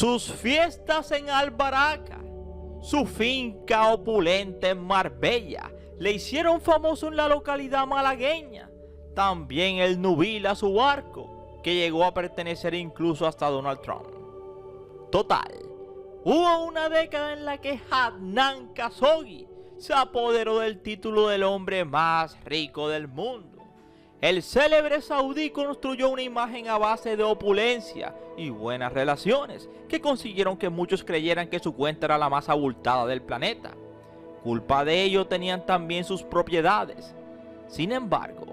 sus fiestas en Albaraca, su finca opulenta en Marbella, le hicieron famoso en la localidad malagueña. También el Nubila, su barco, que llegó a pertenecer incluso hasta Donald Trump. Total, hubo una década en la que Adnan Khashoggi se apoderó del título del hombre más rico del mundo. El célebre saudí construyó una imagen a base de opulencia y buenas relaciones, que consiguieron que muchos creyeran que su cuenta era la más abultada del planeta. Culpa de ello tenían también sus propiedades. Sin embargo,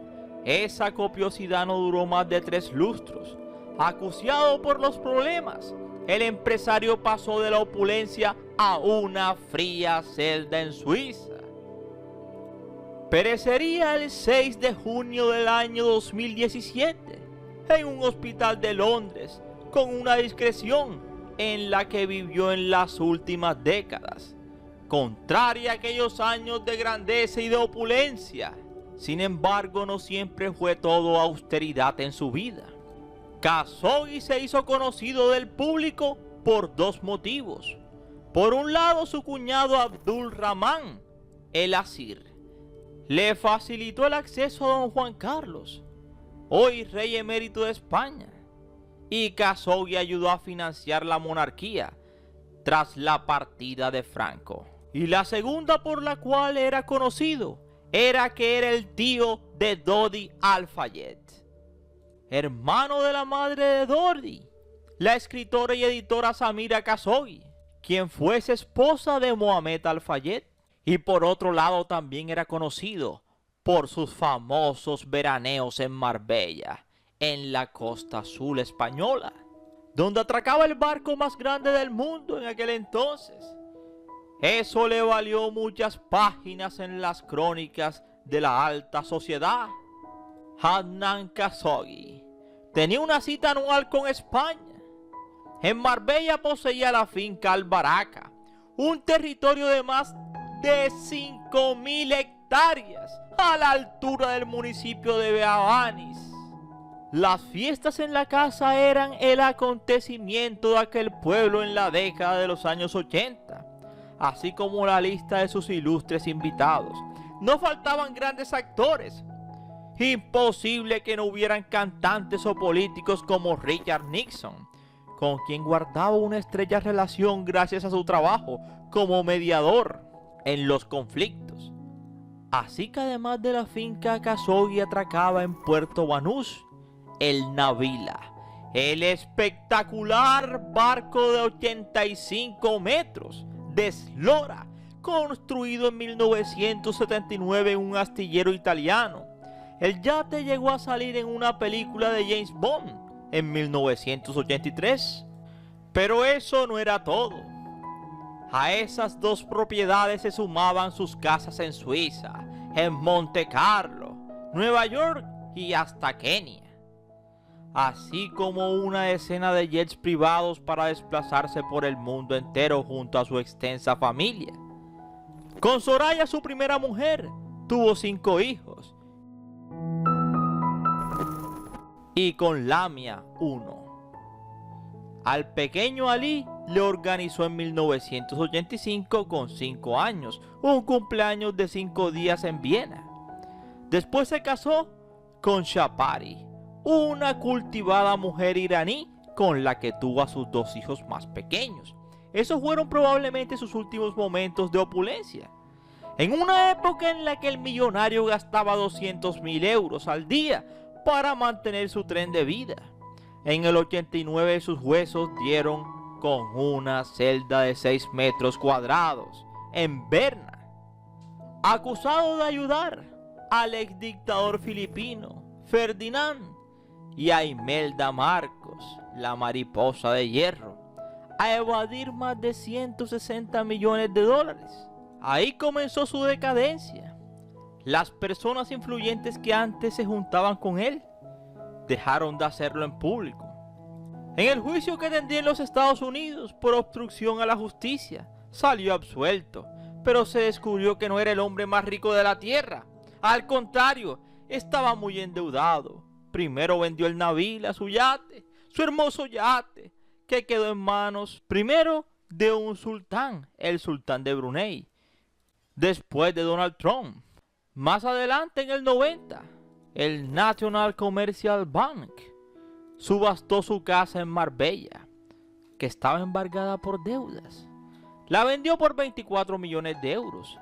esa copiosidad no duró más de 3 lustros. Acuciado por los problemas, el empresario pasó de la opulencia a una fría celda en Suiza. Perecería el 6 de junio del año 2017 en un hospital de Londres con una discreción en la que vivió en las últimas décadas, contraria a aquellos años de grandeza y de opulencia. Sin embargo, no siempre fue todo austeridad en su vida. Khashoggi se hizo conocido del público por 2 motivos. Por un lado, su cuñado Abdul Rahman el Asir le facilitó el acceso a don Juan Carlos, hoy rey emérito de España, y Khashoggi ayudó a financiar la monarquía tras la partida de Franco. Y la segunda por la cual era conocido era que era el tío de Dodi Al-Fayed, hermano de la madre de Dodi, la escritora y editora Samira Khashoggi, quien fuese esposa de Mohamed Al-Fayed. Y por otro lado también era conocido por sus famosos veraneos en Marbella, en la costa azul española, donde atracaba el barco más grande del mundo en aquel entonces. Eso le valió muchas páginas en las crónicas de la alta sociedad. Adnan Khashoggi tenía una cita anual con España. En Marbella poseía la finca Albaraca, un territorio de más de 5.000 hectáreas a la altura del municipio de Beabanis. Las fiestas en la casa eran el acontecimiento de aquel pueblo en la década de los años 80, así como la lista de sus ilustres invitados. No faltaban grandes actores. Imposible que no hubieran cantantes o políticos como Richard Nixon, con quien guardaba una estrecha relación gracias a su trabajo como mediador en los conflictos. Así que además de la finca, Khashoggi atracaba en Puerto Banús el Nabila, el espectacular barco de 85 metros de eslora, construido en 1979 en un astillero italiano. El yate llegó a salir en una película de James Bond en 1983. Pero eso no era todo. A esas 2 propiedades se sumaban sus casas en Suiza, en Monte Carlo, Nueva York y hasta Kenia, así como una decena de jets privados para desplazarse por el mundo entero junto a su extensa familia. Con Soraya, su primera mujer, tuvo 5 hijos, y con Lamia 1. Al pequeño Ali le organizó en 1985, con 5 años, un cumpleaños de 5 días en Viena. Después se casó con Shapari, una cultivada mujer iraní con la que tuvo a sus 2 hijos más pequeños. Esos fueron probablemente sus últimos momentos de opulencia. En una época en la que el millonario gastaba 200.000 euros al día para mantener su tren de vida. En el 89 sus huesos dieron con una celda de 6 metros cuadrados en Berna, acusado de ayudar al exdictador filipino Ferdinand y a Imelda Marcos, la mariposa de hierro, a evadir más de 160 millones de dólares. Ahí comenzó su decadencia. Las personas influyentes que antes se juntaban con él dejaron de hacerlo en público. En el juicio que tendría en los Estados Unidos por obstrucción a la justicia, salió absuelto, pero se descubrió que no era el hombre más rico de la tierra. Al contrario, estaba muy endeudado. Primero vendió el Nabila, su yate, su hermoso yate, que quedó en manos primero de un sultán, el sultán de Brunei, después de Donald Trump. Más adelante, en el 90, el National Commercial Bank subastó su casa en Marbella, que estaba embargada por deudas. La vendió por 24 millones de euros,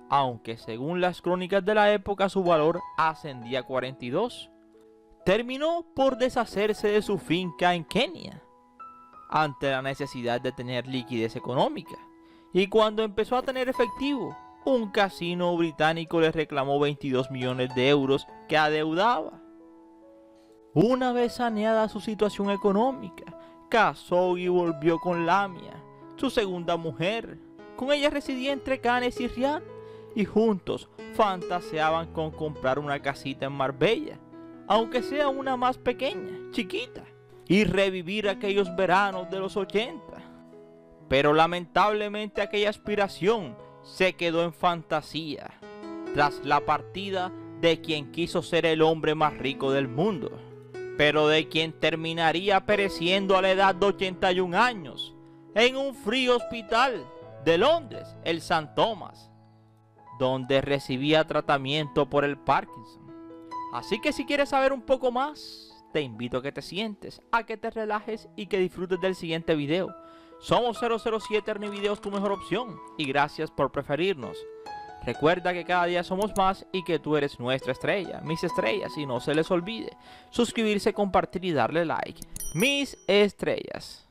aunque según las crónicas de la época su valor ascendía a 42. Terminó por deshacerse de su finca en Kenia, ante la necesidad de tener liquidez económica, y cuando empezó a tener efectivo, un casino británico le reclamó 22 millones de euros que adeudaba. Una vez saneada su situación económica, Khashoggi volvió con Lamia, su segunda mujer. Con ella residía entre Cannes y Riad, y juntos fantaseaban con comprar una casita en Marbella, aunque sea una más pequeña, chiquita, y revivir aquellos veranos de los 80. Pero lamentablemente aquella aspiración se quedó en fantasía, tras la partida de quien quiso ser el hombre más rico del mundo, pero de quien terminaría pereciendo a la edad de 81 años, en un frío hospital de Londres, el St. Thomas, donde recibía tratamiento por el Parkinson. Así que si quieres saber un poco más, te invito a que te sientes, a que te relajes y que disfrutes del siguiente video. Somos 007 Ernivideos, tu mejor opción, y gracias por preferirnos. Recuerda que cada día somos más y que tú eres nuestra estrella, mis estrellas, y no se les olvide suscribirse, compartir y darle like. Mis estrellas.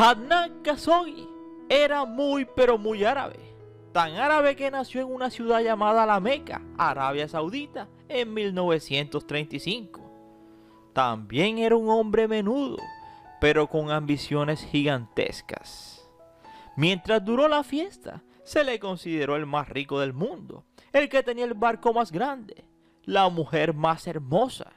Adnan Khashoggi era muy pero muy árabe, tan árabe que nació en una ciudad llamada La Meca, Arabia Saudita, en 1935. También era un hombre menudo, pero con ambiciones gigantescas. Mientras duró la fiesta, se le consideró el más rico del mundo, el que tenía el barco más grande, la mujer más hermosa.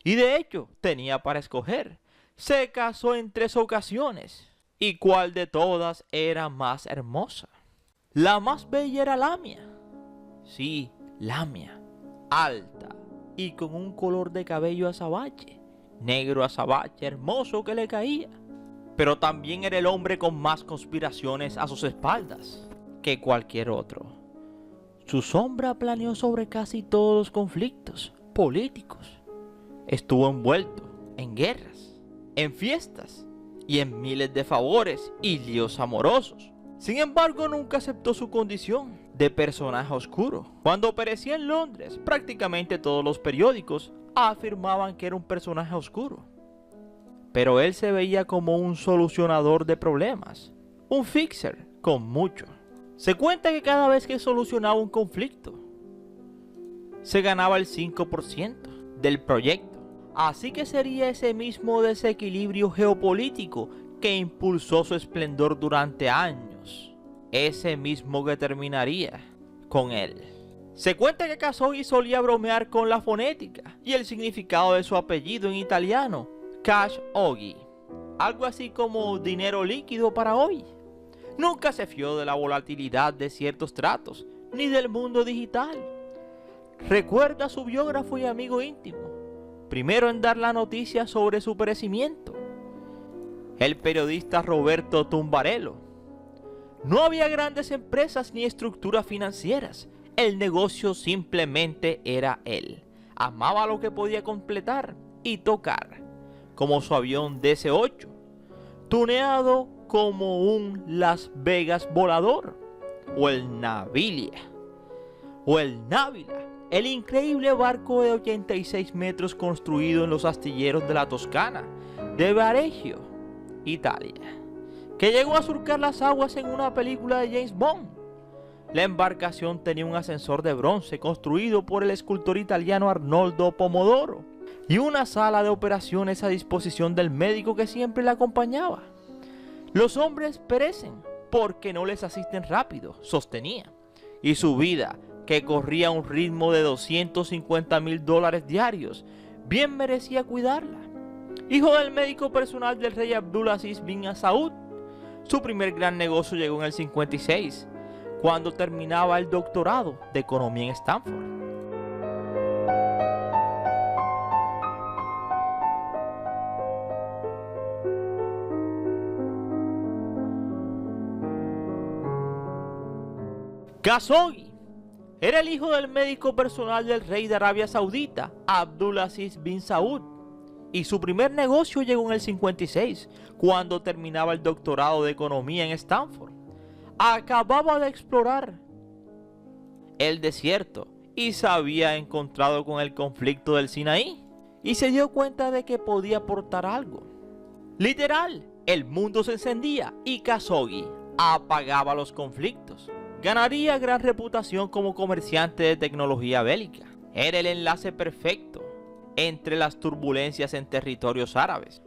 Y de hecho, tenía para escoger. Se casó en 3 ocasiones. ¿Y cuál de todas era más hermosa? La más bella era Lamia. Sí, Lamia. Alta y con un color de cabello azabache. Negro azabache hermoso que le caía. Pero también era el hombre con más conspiraciones a sus espaldas que cualquier otro. Su sombra planeó sobre casi todos los conflictos políticos. Estuvo envuelto en guerras, en fiestas y en miles de favores y líos amorosos. Sin embargo, nunca aceptó su condición de personaje oscuro. Cuando aparecía en Londres, prácticamente todos los periódicos afirmaban que era un personaje oscuro. Pero él se veía como un solucionador de problemas, un fixer con mucho. Se cuenta que cada vez que solucionaba un conflicto, se ganaba el 5% del proyecto. Así que sería ese mismo desequilibrio geopolítico que impulsó su esplendor durante años, ese mismo que terminaría con él. Se cuenta que Khashoggi solía bromear con la fonética y el significado de su apellido en italiano, Khashoggi, algo así como dinero líquido para hoy. Nunca se fió de la volatilidad de ciertos tratos, ni del mundo digital. Recuerda a su biógrafo y amigo íntimo, primero en dar la noticia sobre su perecimiento, el periodista Roberto Tumbarello. No había grandes empresas ni estructuras financieras, el negocio simplemente era él. Amaba lo que podía completar y tocar, como su avión DC-8, tuneado como un Las Vegas volador, o el Navila, el increíble barco de 86 metros construido en los astilleros de la Toscana, de Viareggio, Italia, que llegó a surcar las aguas en una película de James Bond. La embarcación tenía un ascensor de bronce construido por el escultor italiano Arnoldo Pomodoro y una sala de operaciones a disposición del médico que siempre la acompañaba. Los hombres perecen porque no les asisten rápido, sostenía, y su vida, que corría a un ritmo de $250,000 diarios, bien merecía cuidarla. Hijo del médico personal del rey Abdulaziz bin Saud, su primer gran negocio llegó en el 56, cuando terminaba el doctorado de economía en Stanford. Khashoggi era el hijo del médico personal del rey de Arabia Saudita, Abdulaziz bin Saud, y su primer negocio llegó en el 56, cuando terminaba el doctorado de economía en Stanford. Acababa de explorar el desierto y se había encontrado con el conflicto del Sinaí y se dio cuenta de que podía aportar algo. Literal, el mundo se encendía y Khashoggi apagaba los conflictos. Ganaría gran reputación como comerciante de tecnología bélica. Era el enlace perfecto entre las turbulencias en territorios árabes.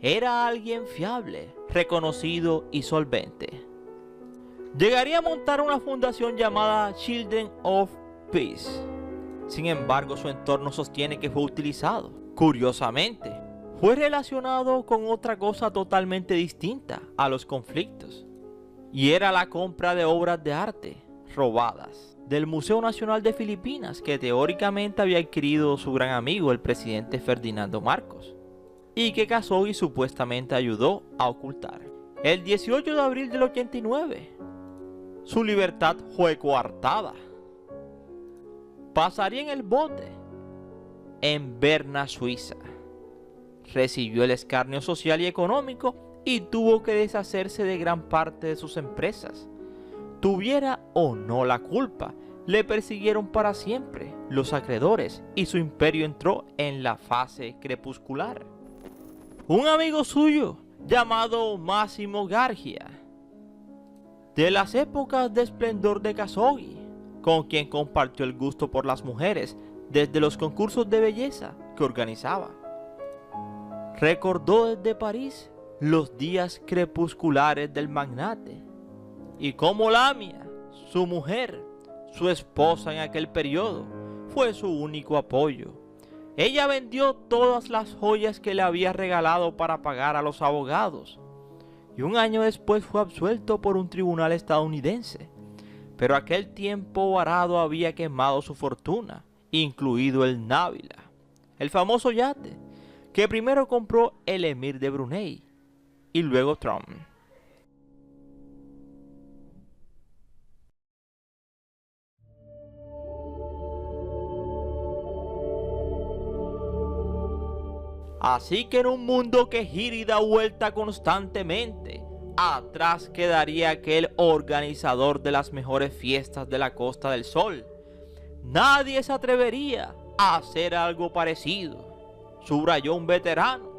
Era alguien fiable, reconocido y solvente. Llegaría a montar una fundación llamada Children of Peace. Sin embargo, su entorno sostiene que fue utilizado. Curiosamente, fue relacionado con otra cosa totalmente distinta a los conflictos. Y era la compra de obras de arte robadas del Museo Nacional de Filipinas, que teóricamente había adquirido su gran amigo, el presidente Ferdinando Marcos, y que Khashoggi supuestamente ayudó a ocultar. El 18 de abril del 89, su libertad fue coartada. Pasaría en el bote en Berna, Suiza. Recibió el escarnio social y económico y tuvo que deshacerse de gran parte de sus empresas. Tuviera o no la culpa, le persiguieron para siempre los acreedores y su imperio entró en la fase crepuscular. Un amigo suyo, llamado Massimo Gargia, de las épocas de esplendor de Khashoggi, con quien compartió el gusto por las mujeres desde los concursos de belleza que organizaba, recordó desde París los días crepusculares del magnate y cómo Lamia, su mujer, su esposa en aquel periodo, fue su único apoyo. Ella vendió todas las joyas que le había regalado para pagar a los abogados y un año después fue absuelto por un tribunal estadounidense. Pero aquel tiempo varado había quemado su fortuna, incluido el Návila, el famoso yate que primero compró el emir de Brunei y luego Trump. Así que en un mundo que gira y da vuelta constantemente, atrás quedaría aquel organizador de las mejores fiestas de la Costa del Sol. Nadie se atrevería a hacer algo parecido, subrayó un veterano.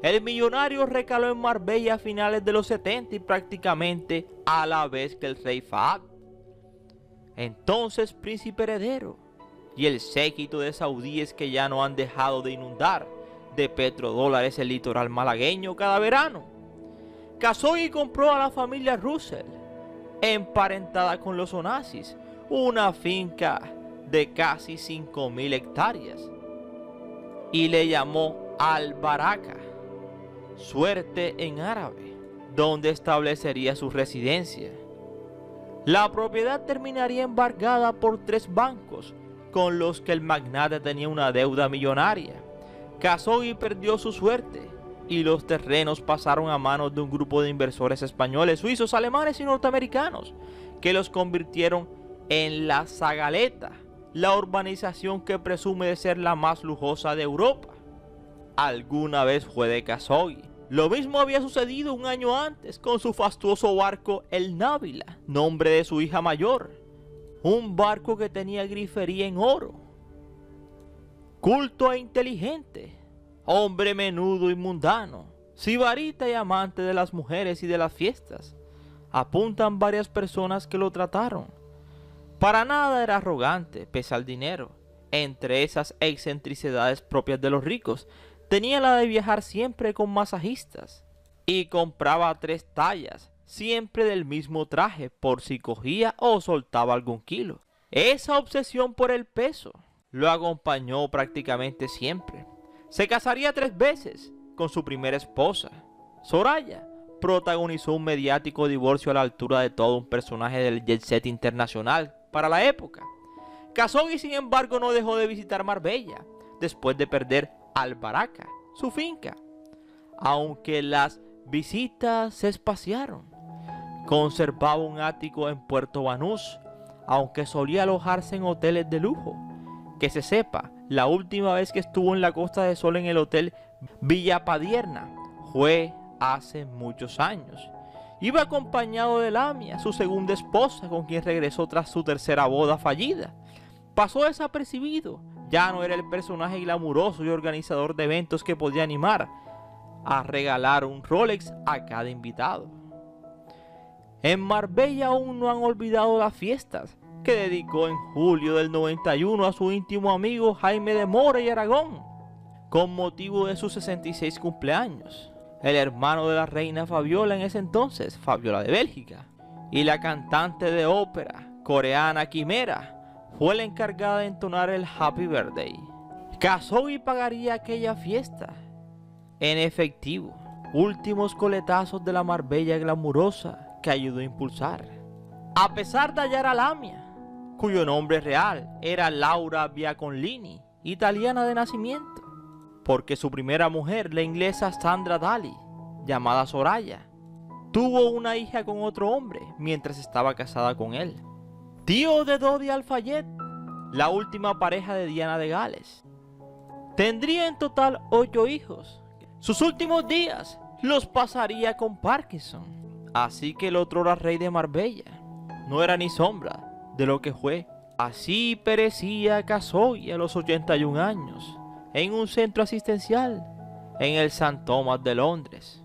El millonario recaló en Marbella a finales de los 70 y prácticamente a la vez que el rey Fahd, entonces príncipe heredero, y el séquito de saudíes que ya no han dejado de inundar de petrodólares el litoral malagueño cada verano. Khashoggi compró a la familia Russell, emparentada con los Onassis, una finca de casi 5.000 hectáreas y le llamó Al-Baraka, suerte en árabe, donde establecería su residencia. La propiedad terminaría embargada por 3 bancos con los que el magnate tenía una deuda millonaria. Khashoggi perdió su suerte y los terrenos pasaron a manos de un grupo de inversores españoles, suizos, alemanes y norteamericanos que los convirtieron en la Zagaleta, la urbanización que presume de ser la más lujosa de Europa. Alguna vez fue de Khashoggi. Lo mismo había sucedido un año antes con su fastuoso barco el Návila, nombre de su hija mayor, un barco que tenía grifería en oro. Culto e inteligente, hombre menudo y mundano, sibarita y amante de las mujeres y de las fiestas, apuntan varias personas que lo trataron. Para nada era arrogante, pese al dinero. Entre esas excentricidades propias de los ricos, tenía la de viajar siempre con masajistas y compraba 3 tallas, siempre del mismo traje por si cogía o soltaba algún kilo. Esa obsesión por el peso lo acompañó prácticamente siempre. Se casaría 3 veces con su primera esposa. Soraya protagonizó un mediático divorcio a la altura de todo un personaje del jet set internacional para la época. Khashoggi, sin embargo, no dejó de visitar Marbella después de perder Albaraka, su finca, aunque las visitas se espaciaron. Conservaba un ático en Puerto Banús, aunque solía alojarse en hoteles de lujo. Que se sepa, la última vez que estuvo en la Costa del Sol en el hotel Villa Padierna fue hace muchos años. Iba acompañado de Lamia, su segunda esposa, con quien regresó tras su tercera boda fallida. Pasó desapercibido, ya no era el personaje glamuroso y organizador de eventos que podía animar a regalar un Rolex a cada invitado. En Marbella aún no han olvidado las fiestas que dedicó en julio del 91 a su íntimo amigo Jaime de Mora y Aragón, con motivo de sus 66 cumpleaños. El hermano de la reina Fabiola en ese entonces, Fabiola de Bélgica, y la cantante de ópera coreana Quimera, fue la encargada de entonar el Happy Birthday. Khashoggi pagaría aquella fiesta en efectivo, últimos coletazos de la Marbella glamurosa que ayudó a impulsar. A pesar de hallar a Lamia, cuyo nombre real era Laura Biaconlini, italiana de nacimiento, porque su primera mujer, la inglesa Sandra Daly, llamada Soraya, tuvo una hija con otro hombre mientras estaba casada con él. Tío de Dodi Al-Fayed, la última pareja de Diana de Gales. Tendría en total 8 hijos. Sus últimos días los pasaría con Parkinson. Así que el otrora rey de Marbella no era ni sombra de lo que fue. Así perecía Khashoggi a los 81 años en un centro asistencial en el St. Thomas de Londres,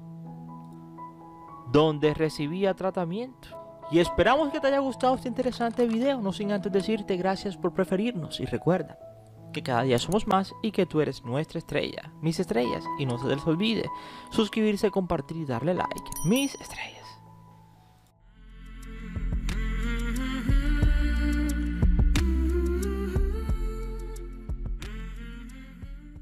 donde recibía tratamiento. Y esperamos que te haya gustado este interesante video, no sin antes decirte gracias por preferirnos, y recuerda que cada día somos más y que tú eres nuestra estrella, mis estrellas, y no se les olvide suscribirse, compartir y darle like, mis estrellas.